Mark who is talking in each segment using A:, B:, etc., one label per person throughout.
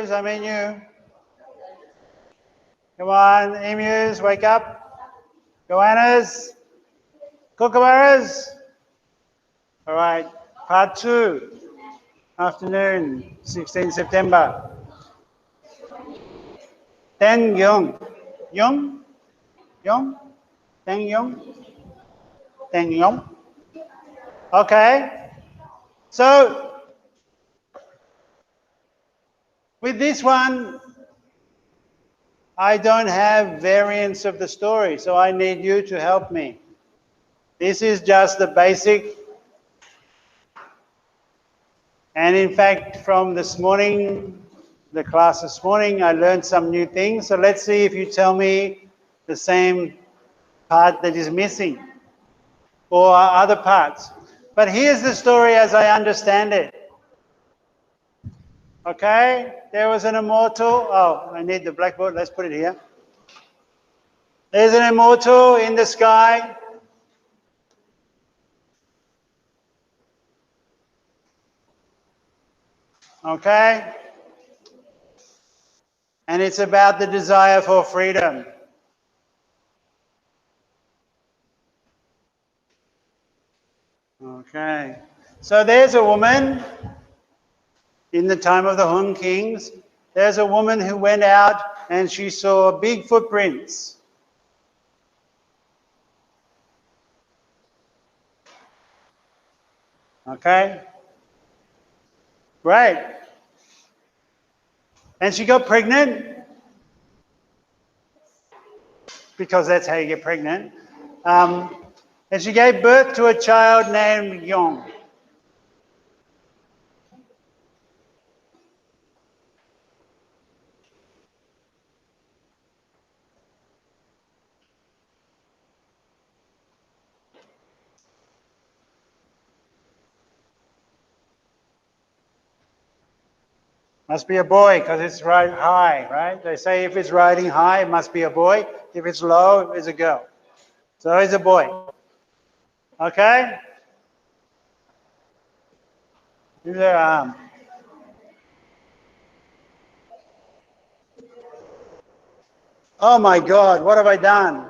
A: emus, I mean you. Come on, emus, wake up. Goannas, kookaburras. All right, part 2, afternoon, 16 September. Teng Yong. Yong? Yong? Teng Yong? Teng Yong? Okay. So, with this one, I don't have variants of the story, so I need you to help me. This is just the basic. And in fact, from this morning, the class this morning, I learned some new things. So let's see if you tell me the same part that is missing or other parts. But here's the story as I understand it. Okay, there was an immortal. Oh, I need the blackboard. Let's put it here. There's an immortal in the sky. Okay? And it's about the desire for freedom. Okay. So there's a woman in the time of the Hun Kings. There's a woman who went out and she saw big footprints. Okay? Great. And she got pregnant, because that's how you get pregnant. And she gave birth to a child named Yong. Must be a boy because it's right high, right? They say if it's riding high, it must be a boy. If it's low, it's a girl. So it's a boy. Okay? Here's her arm. Oh my God, what have I done?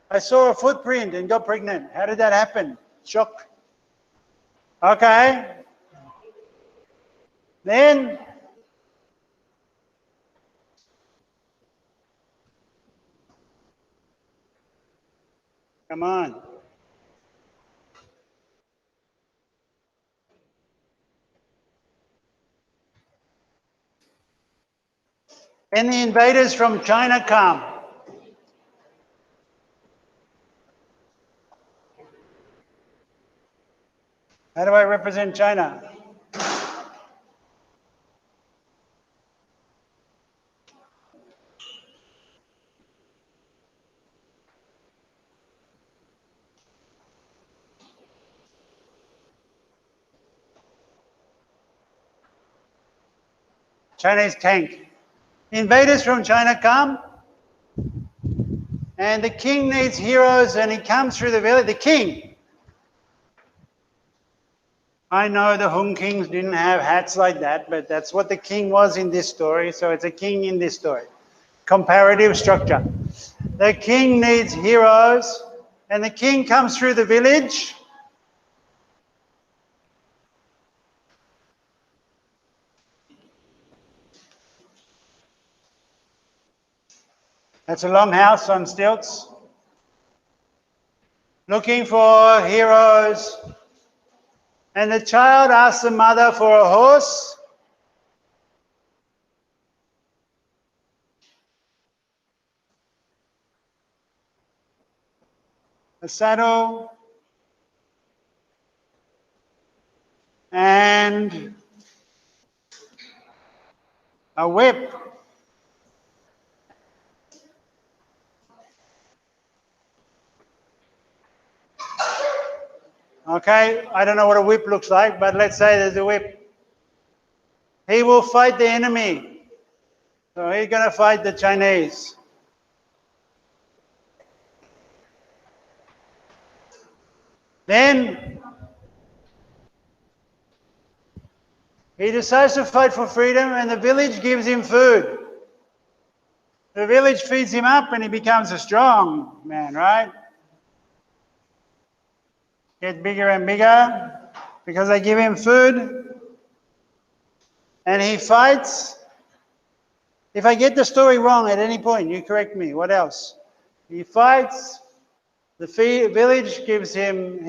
A: I saw a footprint and got pregnant. How did that happen? Shock. Okay. Then, come on. And the invaders from China come. How do I represent China? Chinese tank. Invaders from China come, and the king needs heroes, and he comes through the village. The king. I know the Hun Kings didn't have hats like that, but that's what the king was in this story, so it's a king in this story. Comparative structure. The king needs heroes, and the king comes through the village. That's a long house on stilts. Looking for heroes. And the child asks the mother for a horse. A saddle. And a whip. Okay, I don't know what a whip looks like, but let's say there's a whip. He will fight the enemy. So he's going to fight the Chinese. Then He decides to fight for freedom, and the village gives him food. The village feeds him up, and he becomes a strong man, right? Get bigger and bigger because they give him food, and he fights. If I get the story wrong at any point, you correct me. What else? He fights. The village gives him,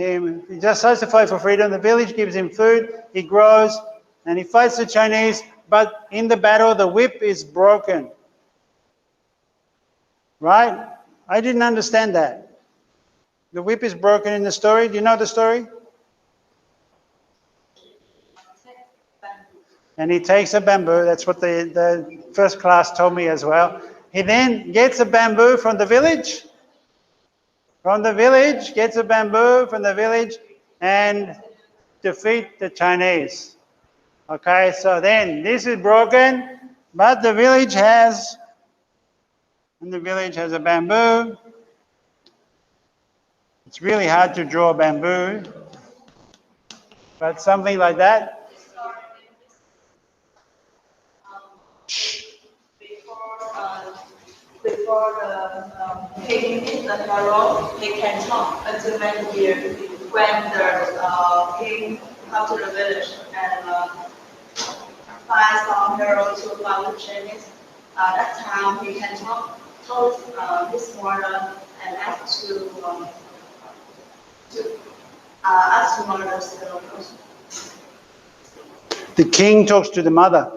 A: he just has to fight for freedom. The village gives him food. He grows, and he fights the Chinese. But in the battle, the whip is broken. Right? I didn't understand that. The whip is broken in the story. Do you know the story? And he takes a bamboo. That's what the first class told me as well. He then gets a bamboo from the village. Gets a bamboo from the village and defeat the Chinese. Okay, so then this is broken, but the village has a bamboo. It's really hard to draw bamboo, but something like that.
B: Before the king, the hero, he can talk until many years when the king comes to the village and finds some hero to fight the Chinese. That time he can talk, told his mother and ask to mother still.
A: The king talks to the mother.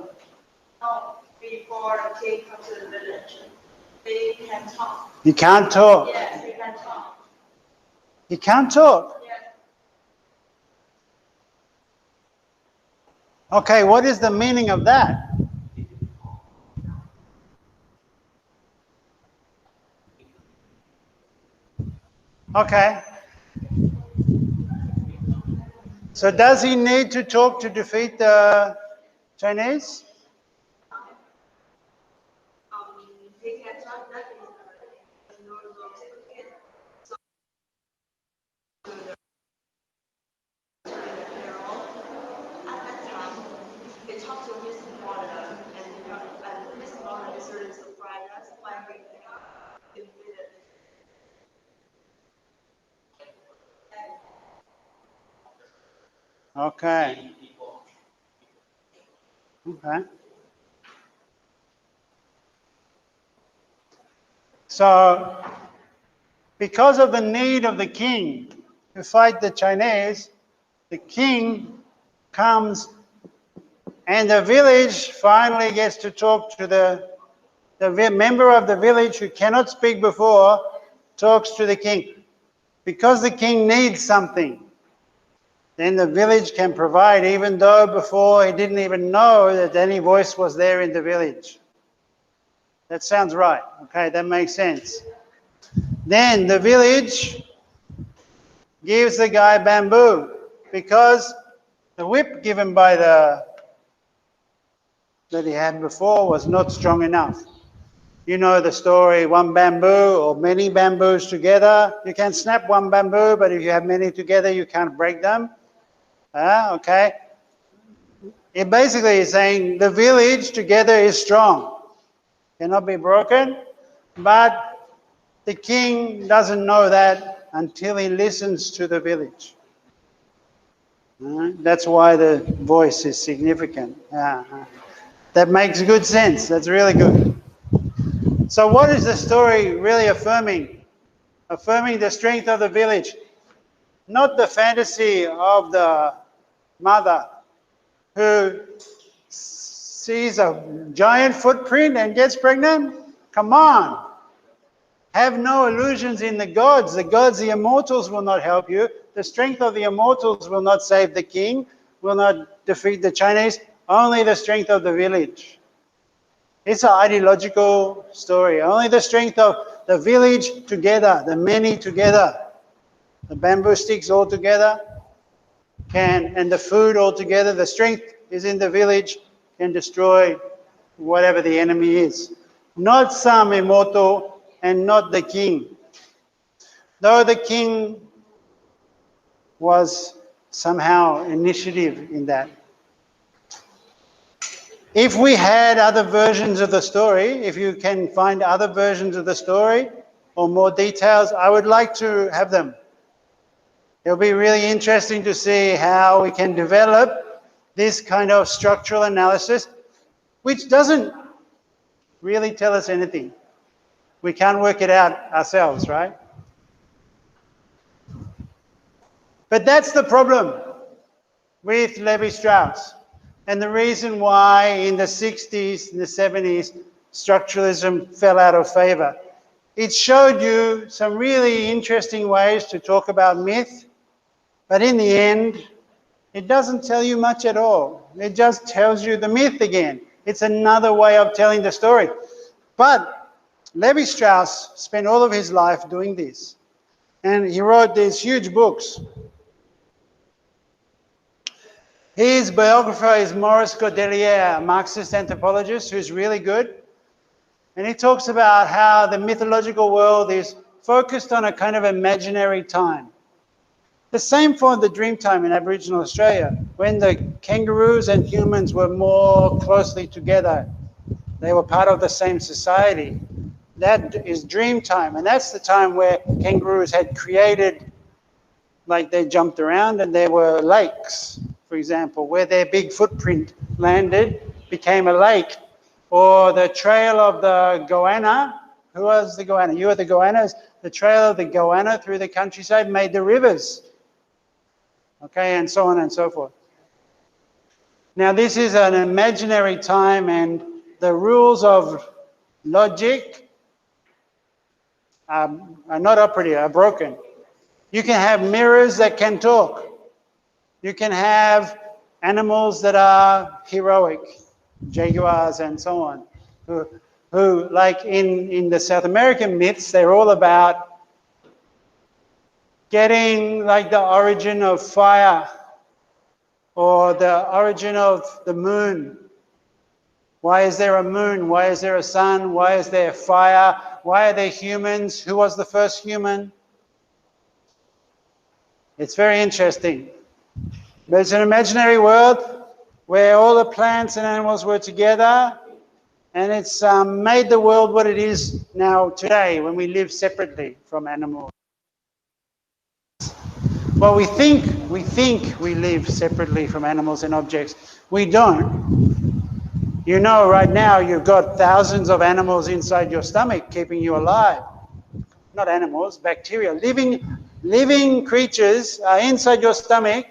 B: No, before the king comes to the village. He can talk.
A: He can't talk.
B: Yes, he can talk.
A: He can't talk.
B: Yes.
A: Okay, what is the meaning of that? Okay. So does he need to talk to defeat the Chinese?
B: He can talk that in order at that time, he talked to his mother, and his mother is really surprised when he defeated.
A: Okay. Okay. So, because of the need of the king to fight the Chinese, the king comes and the village finally gets to talk to the member of the village who cannot speak before, talks to the king. Because the king needs something, then the village can provide, even though before he didn't even know that any voice was there in the village. That sounds right. Okay, that makes sense. Then the village gives the guy bamboo because the whip given by that he had before was not strong enough. You know the story, one bamboo or many bamboos together. You can snap one bamboo, but if you have many together, you can't break them. Okay. It basically is saying the village together is strong, cannot be broken, but the king doesn't know that until he listens to the village. That's why the voice is significant. That makes good sense. That's really good. So what is the story really affirming? Affirming the strength of the village, not the fantasy of the mother who sees a giant footprint and gets pregnant. Come on. Have no illusions in the gods. The immortals will not help you. The strength of the immortals will not save the king, will not defeat the Chinese. Only the strength of the village. It's an ideological story. Only the strength of the village together, the many together, the bamboo sticks all together and the food all together, the strength is in the village, can destroy whatever the enemy is. Not some immortal and not the king. Though the king was somehow initiative in that. If we had other versions of the story, if you can find other versions of the story or more details, I would like to have them. It'll be really interesting to see how we can develop this kind of structural analysis, which doesn't really tell us anything. We can't work it out ourselves, right? But that's the problem with Lévi-Strauss. And the reason why in the 60s, and the 70s, structuralism fell out of favor. It showed you some really interesting ways to talk about myth, but in the end, it doesn't tell you much at all. It just tells you the myth again. It's another way of telling the story. But Lévi-Strauss spent all of his life doing this. And he wrote these huge books. His biographer is Maurice Godelier, a Marxist anthropologist who's really good. And he talks about how the mythological world is focused on a kind of imaginary time. The same for the dream time in Aboriginal Australia, when the kangaroos and humans were more closely together. They were part of the same society. That is dream time, and that's the time where kangaroos had created, like they jumped around, and there were lakes, for example, where their big footprint landed, became a lake. Or the trail of the goanna. Who was the goanna? You were the goannas. The trail of the goanna through the countryside made the rivers. Okay, and so on and so forth. Now, this is an imaginary time, and the rules of logic are not operative, are broken. You can have mirrors that can talk. You can have animals that are heroic, jaguars and so on, who like in the South American myths, they're all about getting like the origin of fire or the origin of the moon. Why is there a moon? Why is there a sun? Why is there fire? Why are there humans? Who was the first human? It's very interesting. But it's an imaginary world where all the plants and animals were together, and it's made the world what it is now today when we live separately from animals. Well, we think we live separately from animals and objects. We don't. You know, right now you've got thousands of animals inside your stomach keeping you alive. Not animals, bacteria. Living creatures are inside your stomach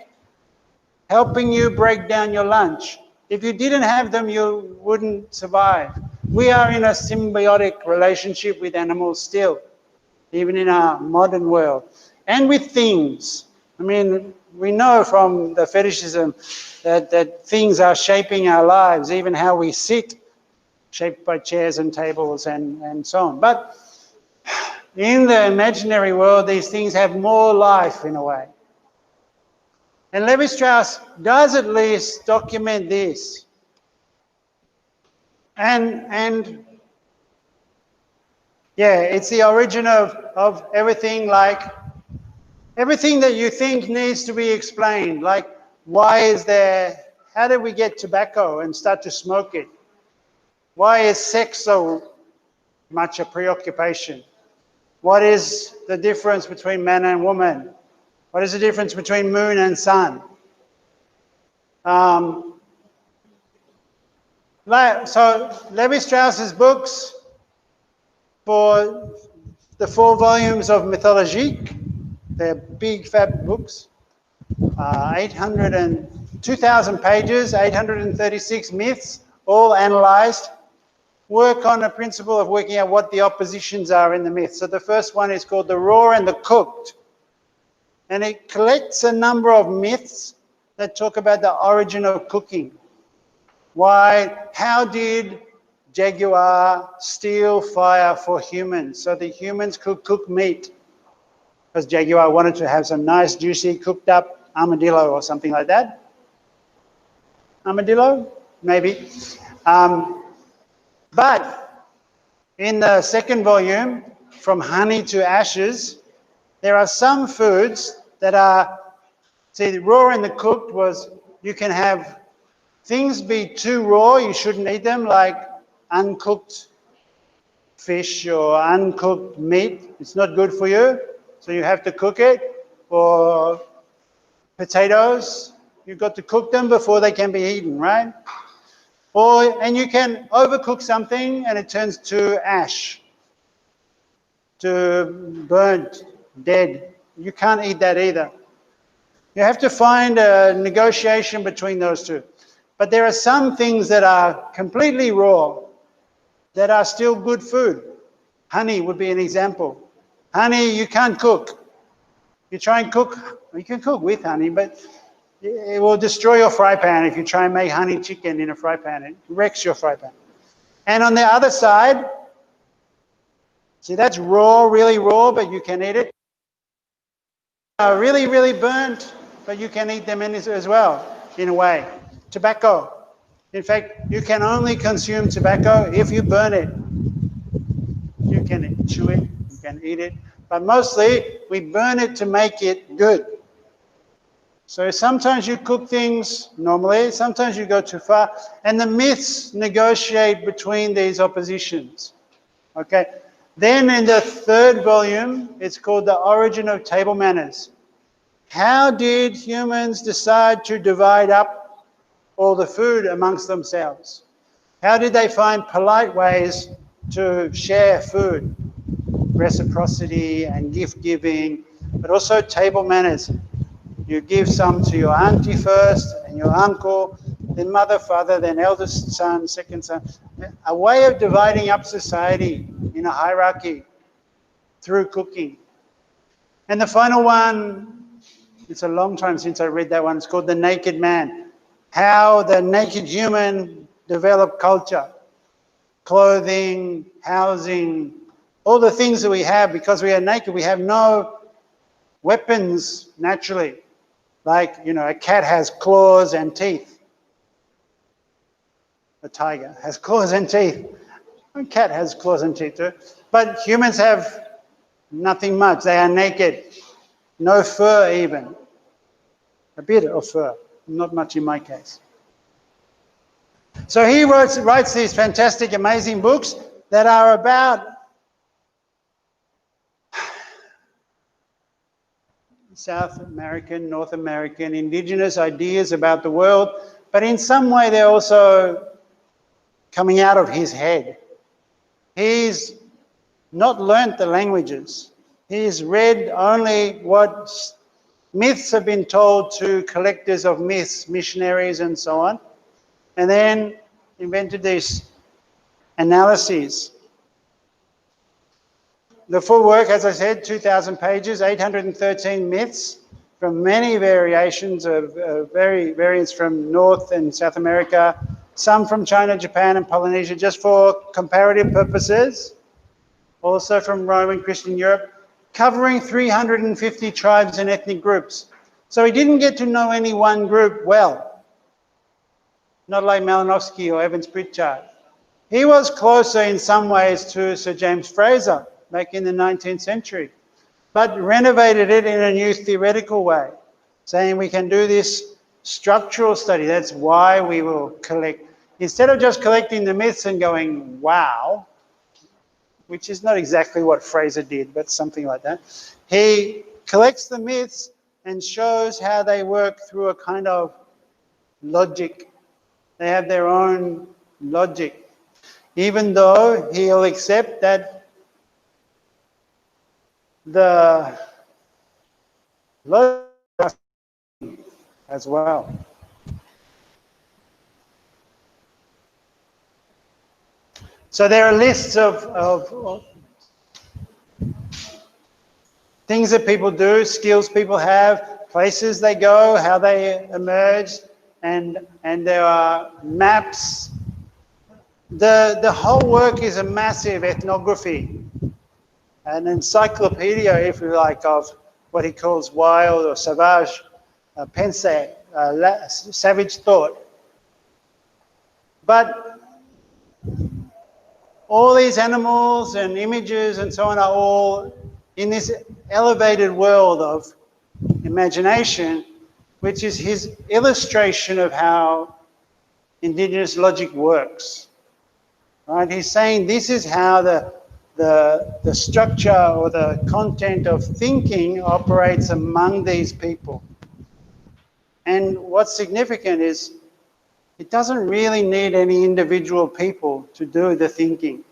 A: helping you break down your lunch. If you didn't have them, you wouldn't survive. We are in a symbiotic relationship with animals still, even in our modern world. And with things. I mean, we know from the fetishism that things are shaping our lives, even how we sit, shaped by chairs and tables and so on. But in the imaginary world, these things have more life in a way. And Lévi-Strauss does at least document this. And yeah, it's the origin of everything, like everything that you think needs to be explained. Like, why is there, how did we get tobacco and start to smoke it? Why is sex so much a preoccupation? What is the difference between man and woman? What is the difference between moon and sun? So Lévi-Strauss's books, for the 4 volumes of Mythologique, they're big fat books, 2,000 pages, 836 myths, all analysed, work on a principle of working out what the oppositions are in the myth. So the first one is called The Raw and the Cooked. And it collects a number of myths that talk about the origin of cooking. How did jaguar steal fire for humans so the humans could cook meat? Because jaguar wanted to have some nice, juicy, cooked up armadillo or something like that. Armadillo? Maybe. But in the second volume, From Honey to Ashes, there are some foods that are, see, the raw and the cooked was, you can have things be too raw, you shouldn't eat them, like uncooked fish or uncooked meat. It's not good for you, so you have to cook it. Or potatoes, you've got to cook them before they can be eaten, right? And you can overcook something and it turns to ash, to burnt, dead. You can't eat that either. You have to find a negotiation between those two. But there are some things that are completely raw that are still good food. Honey would be an example. Honey, you can't cook. You try and cook, you can cook with honey, but it will destroy your fry pan if you try and make honey chicken in a fry pan. It wrecks your fry pan. And on the other side, see, that's raw, really raw, but you can eat it. Really, really burnt, but you can eat them as well, in a way. Tobacco. In fact, you can only consume tobacco if you burn it. You can chew it, you can eat it, but mostly we burn it to make it good. So sometimes you cook things normally, sometimes you go too far, and the myths negotiate between these oppositions. Okay. Then in the third volume, it's called The Origin of Table Manners. How did humans decide to divide up all the food amongst themselves? How did they find polite ways to share food? Reciprocity and gift giving, but also table manners. You give some to your auntie first, and your uncle, then mother, father, then eldest son, second son. A way of dividing up society in a hierarchy through cooking. And the final one, it's a long time since I read that one, it's called The Naked Man. How the naked human developed culture, clothing, housing, all the things that we have. Because we are naked, we have no weapons naturally. Like, you know, a cat has claws and teeth. A tiger has claws and teeth. A cat has claws and teeth too. But humans have nothing much. They are naked. No fur even. A bit of fur. Not much in my case. So he writes these fantastic, amazing books that are about South American, North American, indigenous ideas about the world, but in some way they're also coming out of his head. He's not learnt the languages. He's read only what myths have been told to collectors of myths, missionaries and so on, and then invented these analyses. The full work, as I said, 2,000 pages, 813 myths from many variations of variants from North and South America, some from China, Japan and Polynesia, just for comparative purposes, also from Roman Christian Europe, covering 350 tribes and ethnic groups. So he didn't get to know any one group well, not like Malinowski or Evans Pritchard. He was closer in some ways to Sir James Fraser back in the 19th century, but renovated it in a new theoretical way, saying we can do this structural study. That's why we will collect. Instead of just collecting the myths and going, wow, which is not exactly what Fraser did, but something like that. He collects the myths and shows how they work through a kind of logic. They have their own logic, even though he'll accept that the logic as well. So there are lists of things that people do, skills people have, places they go, how they emerge, and there are maps. The whole work is a massive ethnography, an encyclopedia, if you like, of what he calls wild or savage pensée, savage thought. But all these animals and images and so on are all in this elevated world of imagination, which is his illustration of how indigenous logic works. Right? He's saying this is how the structure or the content of thinking operates among these people. And what's significant is it doesn't really need any individual people to do the thinking.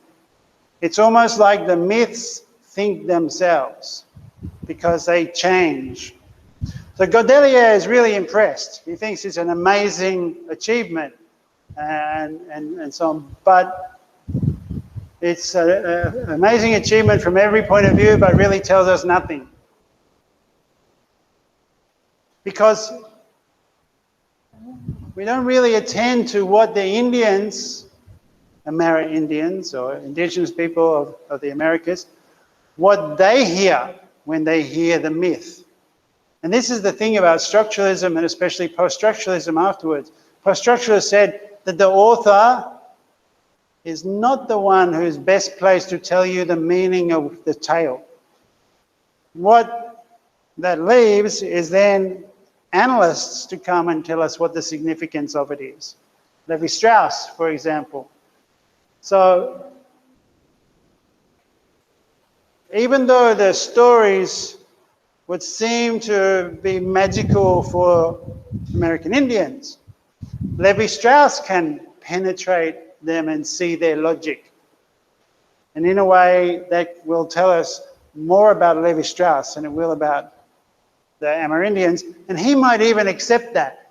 A: It's almost like the myths think themselves because they change. So Godelier is really impressed. He thinks it's an amazing achievement and so on. But it's an amazing achievement from every point of view, but really tells us nothing. Because we don't really attend to what the Indians, Amerindians or indigenous people of the Americas, what they hear when they hear the myth. And this is the thing about structuralism, and especially post-structuralism afterwards. Post-structuralists said that the author is not the one who's best placed to tell you the meaning of the tale. What that leaves is then analysts to come and tell us what the significance of it is. Lévi-Strauss, for example. So even though the stories would seem to be magical for American Indians, Lévi-Strauss can penetrate them and see their logic. And in a way, that will tell us more about Lévi-Strauss than it will about the Amerindians, and he might even accept that.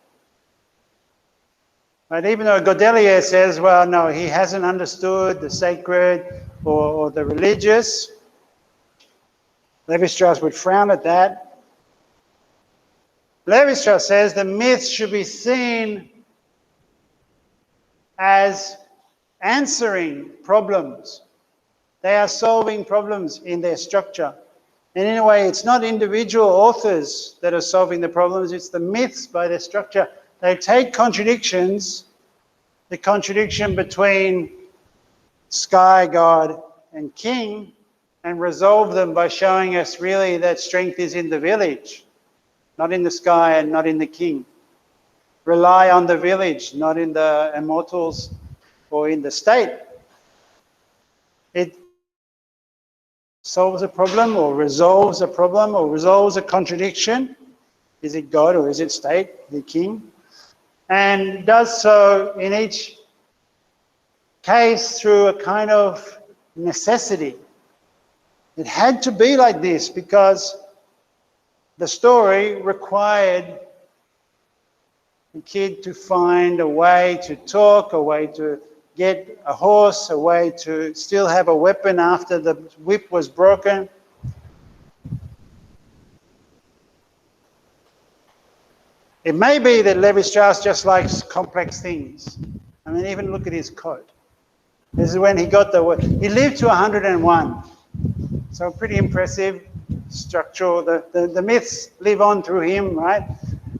A: But even though Godelier says, well, no, he hasn't understood the sacred or the religious, Lévi-Strauss would frown at that. Lévi-Strauss says the myths should be seen as answering problems. They are solving problems in their structure. And in a way, it's not individual authors that are solving the problems, it's the myths by their structure. They take contradictions, the contradiction between sky god and king, and resolve them by showing us really that strength is in the village, not in the sky and not in the king. Rely on the village, not in the immortals or in the state. It solves a problem or resolves a contradiction. Is it God or is it state, the king? And does so in each case through a kind of necessity. It had to be like this because the story required the kid to find a way to talk, a way to get a horse, a way to still have a weapon after the whip was broken. It may be that Lévi-Strauss just likes complex things. I mean, even look at his coat. This is when he got he lived to 101. So pretty impressive structural. The myths live on through him, right?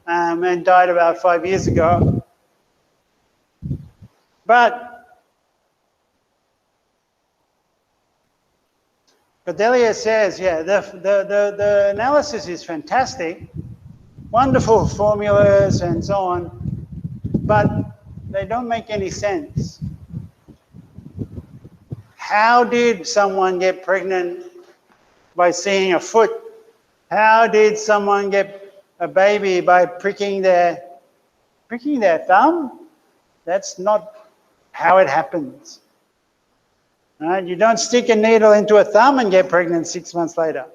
A: And died about 5 years ago. But Godelier says, yeah, the analysis is fantastic, wonderful formulas and so on, but they don't make any sense. How did someone get pregnant by seeing a foot? How did someone get a baby by pricking their thumb? That's not how it happens. Right? You don't stick a needle into a thumb and get pregnant 6 months later.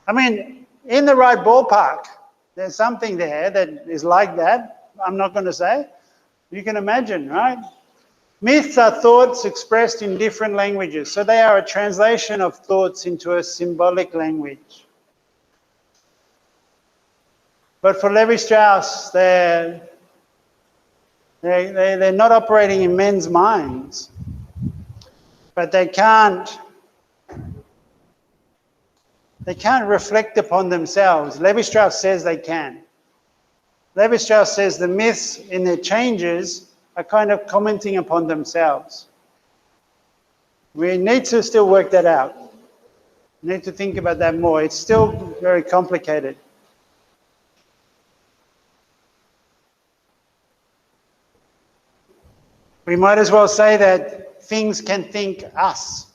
A: I mean, in the right ballpark, there's something there that is like that. I'm not going to say. You can imagine, right? Myths are thoughts expressed in different languages. So they are a translation of thoughts into a symbolic language. But for Lévi-Strauss, they're not operating in men's minds. But they can't reflect upon themselves. Lévi-Strauss says they can. Lévi-Strauss says the myths in their changes are kind of commenting upon themselves. We need to still work that out. We need to think about that more. It's still very complicated. We might as well say that things can think us.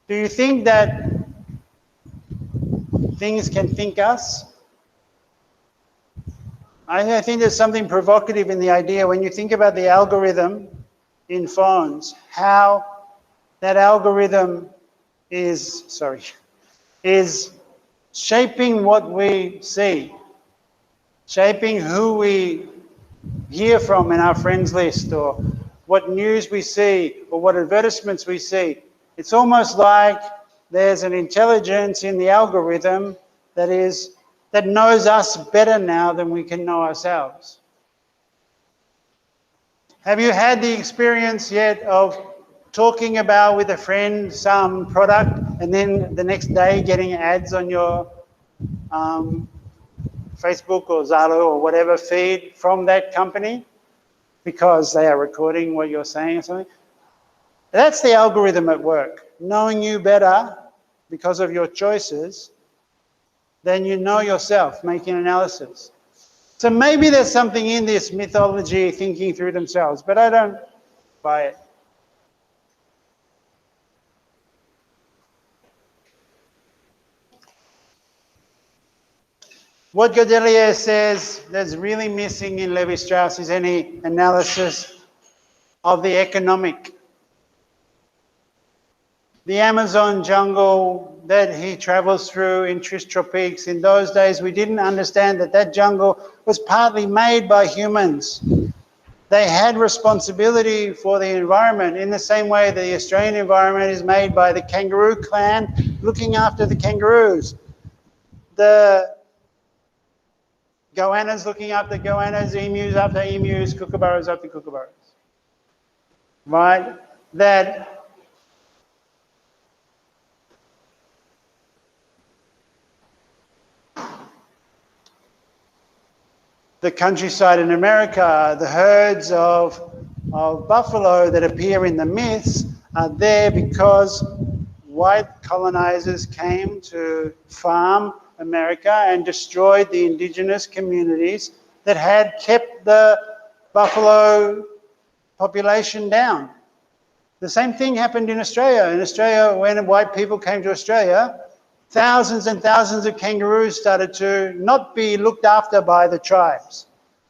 A: Do you think that things can think us? I think there's something provocative in the idea when you think about the algorithm in phones, how that algorithm is shaping what we see, shaping who we hear from in our friends list, or what news we see, or what advertisements we see. It's almost like there's an intelligence in the algorithm that knows us better now than we can know ourselves. Have you had the experience yet of talking about with a friend some product and then the next day getting ads on your Facebook or Zalo or whatever feed from that company because they are recording what you're saying or something? That's the algorithm at work, knowing you better because of your choices than you know yourself, making analysis. So maybe there's something in this mythology thinking through themselves, but I don't buy it. What Godelier says that's really missing in Lévi-Strauss is any analysis of the economic. The Amazon jungle that he travels through in Tropiques, in those days we didn't understand that that jungle was partly made by humans. They had responsibility for the environment in the same way the Australian environment is made by the kangaroo clan looking after the kangaroos. The goannas looking after goannas, emus after emus, kookaburras after kookaburras. Right? That the countryside in America, the herds of buffalo that appear in the myths are there because white colonizers came to farm America and destroyed the indigenous communities that had kept the buffalo population down. The same thing happened in Australia. In Australia, when white people came to Australia, thousands and thousands of kangaroos started to not be looked after by the tribes.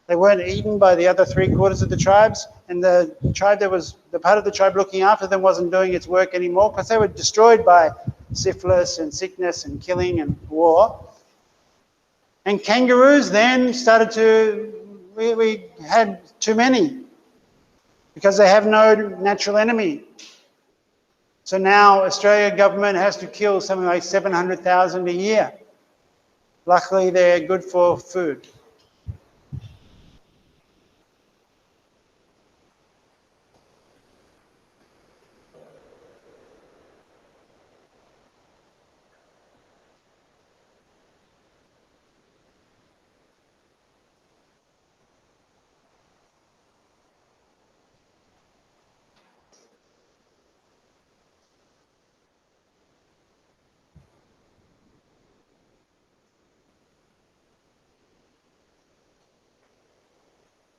A: They weren't eaten by the other 3/4 of the tribes, and the tribe that was, the part of the tribe looking after them wasn't doing its work anymore because they were destroyed by syphilis and sickness and killing and war. And kangaroos then started to, we had too many because they have no natural enemy. So now Australian government has to kill something like 700,000 a year. Luckily, they're good for food.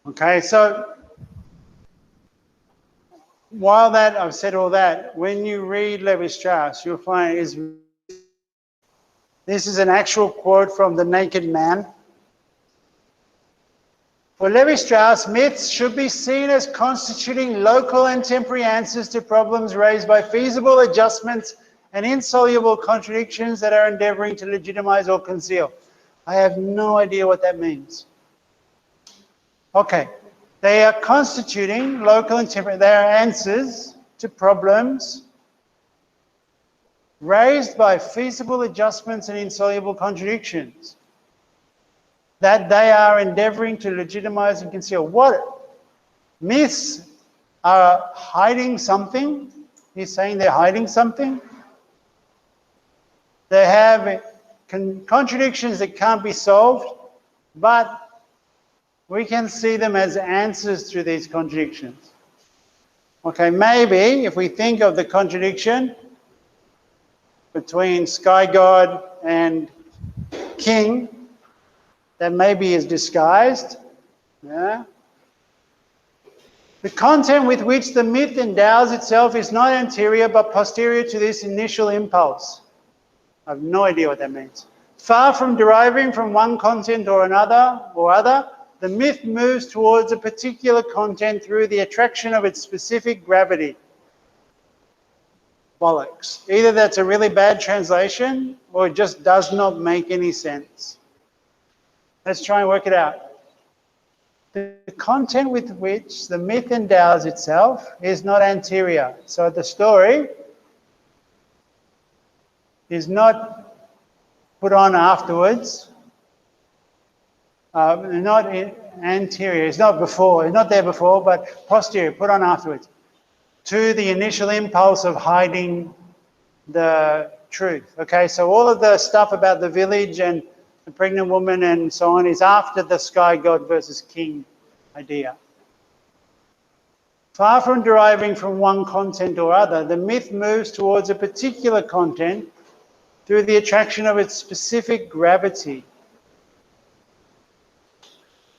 A: Okay, so while that I've said all that, when you read Lévi-Strauss, you'll find this is an actual quote from The Naked Man. For Lévi-Strauss, myths should be seen as constituting local and temporary answers to problems raised by feasible adjustments and insoluble contradictions that are endeavoring to legitimize or conceal. I have no idea what that means. Okay, they are constituting local and temporary, they are answers to problems raised by feasible adjustments and insoluble contradictions that they are endeavoring to legitimize and conceal. What? Myths are hiding something? He's saying they're hiding something? They have contradictions that can't be solved, but we can see them as answers to these contradictions. Okay, maybe if we think of the contradiction between sky god and king, that maybe is disguised, yeah? The content with which the myth endows itself is not anterior but posterior to this initial impulse. I have no idea what that means. Far from deriving from one content or another or other, the myth moves towards a particular content through the attraction of its specific gravity. Bollocks. Either that's a really bad translation or it just does not make any sense. Let's try and work it out. The content with which the myth endows itself is not anterior. So the story is not put on afterwards, not anterior, it's not before, it's not there before, but posterior, put on afterwards, to the initial impulse of hiding the truth. Okay, so all of the stuff about the village and the pregnant woman and so on is after the sky god versus king idea. Far from deriving from one content or other, the myth moves towards a particular content through the attraction of its specific gravity.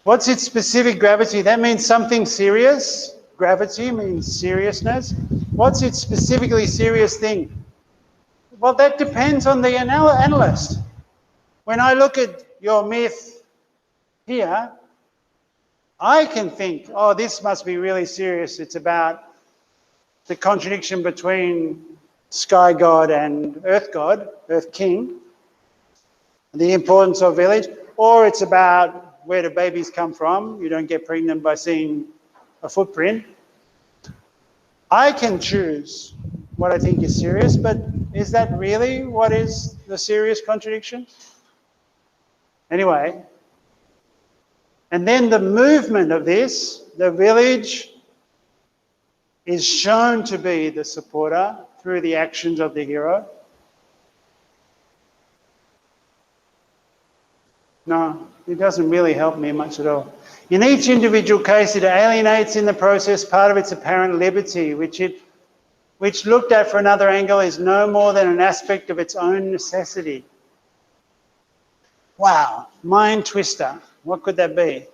A: What's its specific gravity? That means something serious. Gravity means seriousness. What's its specifically serious thing? Well, that depends on the analyst. When I look at your myth here, I can think, oh, this must be really serious. It's about the contradiction between sky god and earth god, earth king, the importance of village, or it's about where do babies come from. You don't get pregnant by seeing a footprint. I can choose what I think is serious, but is that really what is the serious contradiction? Anyway, and then the movement of this, the village is shown to be the supporter through the actions of the hero. No, it doesn't really help me much at all. In each individual case, it alienates in the process part of its apparent liberty, which looked at from another angle is no more than an aspect of its own necessity. Wow, mind twister. What could that be?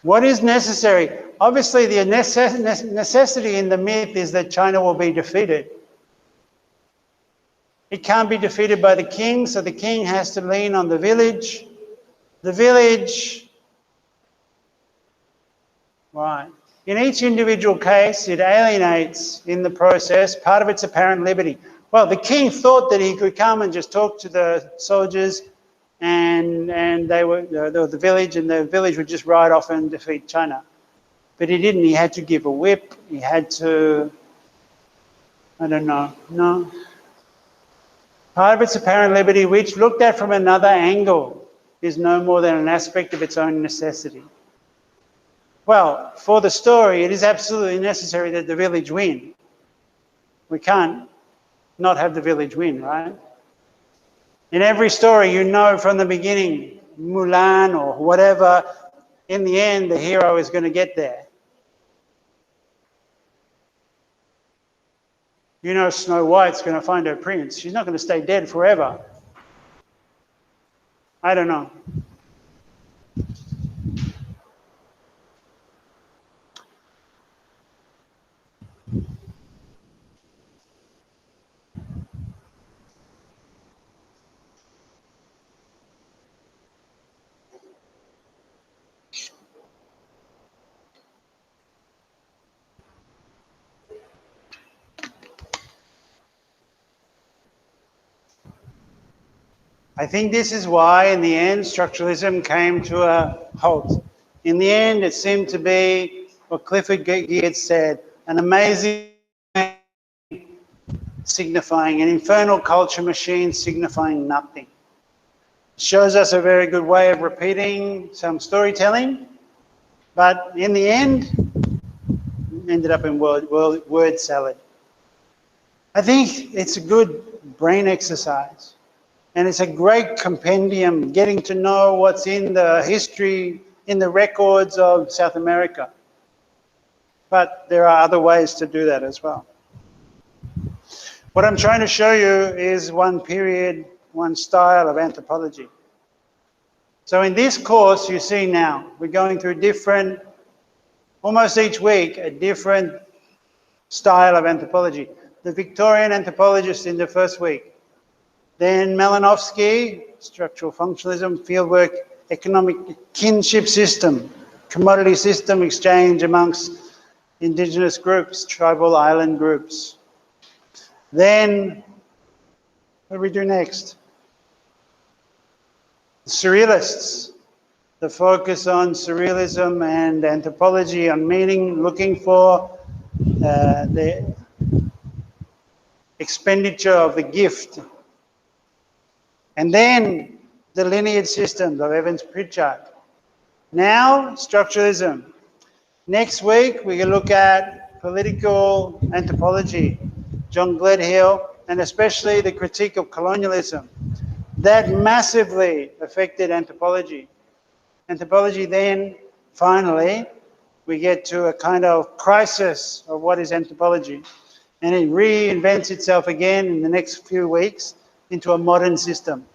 A: What is necessary? Obviously, the necessity in the myth is that China will be defeated. It can't be defeated by the king, so the king has to lean on the village. The village, right. In each individual case, it alienates in the process part of its apparent liberty. Well, the king thought that he could come and just talk to the soldiers and they were the village, and the village would just ride off and defeat China. But he didn't. He had to give a whip. He had to, I don't know, no. Part of its apparent liberty, which looked at from another angle, is no more than an aspect of its own necessity. Well, for the story, it is absolutely necessary that the village win. We can't not have the village win, right? In every story, you know from the beginning, Mulan or whatever, in the end, the hero is going to get there. You know Snow White's going to find her prince. She's not going to stay dead forever. I don't know. I think this is why, in the end, structuralism came to a halt. In the end, it seemed to be what Clifford Geertz said, an amazing signifying, an infernal culture machine signifying nothing. It shows us a very good way of repeating some storytelling, but in the end, ended up in word salad. I think it's a good brain exercise. And it's a great compendium, getting to know what's in the history, in the records of South America. But there are other ways to do that as well. What I'm trying to show you is one period, one style of anthropology. So in this course, you see now, we're going through different, almost each week, a different style of anthropology. The Victorian anthropologist in the first week. Then Malinowski, structural functionalism, fieldwork, economic kinship system, commodity system exchange amongst indigenous groups, tribal island groups. Then, what do we do next? The Surrealists, the focus on surrealism and anthropology, on meaning, looking for the expenditure of the gift. And then the lineage systems of Evans Pritchard. Now, structuralism. Next week, we're going to look at political anthropology, John Gledhill, and especially the critique of colonialism. That massively affected anthropology. Anthropology then, finally, we get to a kind of crisis of what is anthropology. And it reinvents itself again in the next few weeks into a modern system.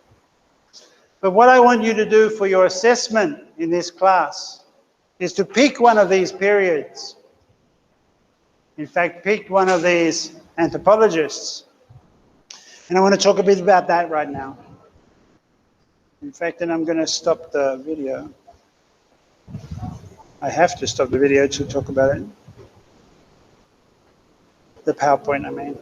A: But what I want you to do for your assessment in this class is to pick one of these periods. In fact, pick one of these anthropologists. And I want to talk a bit about that right now. In fact, then I'm going to stop the video. I have to stop the video to talk about it. The PowerPoint, I mean.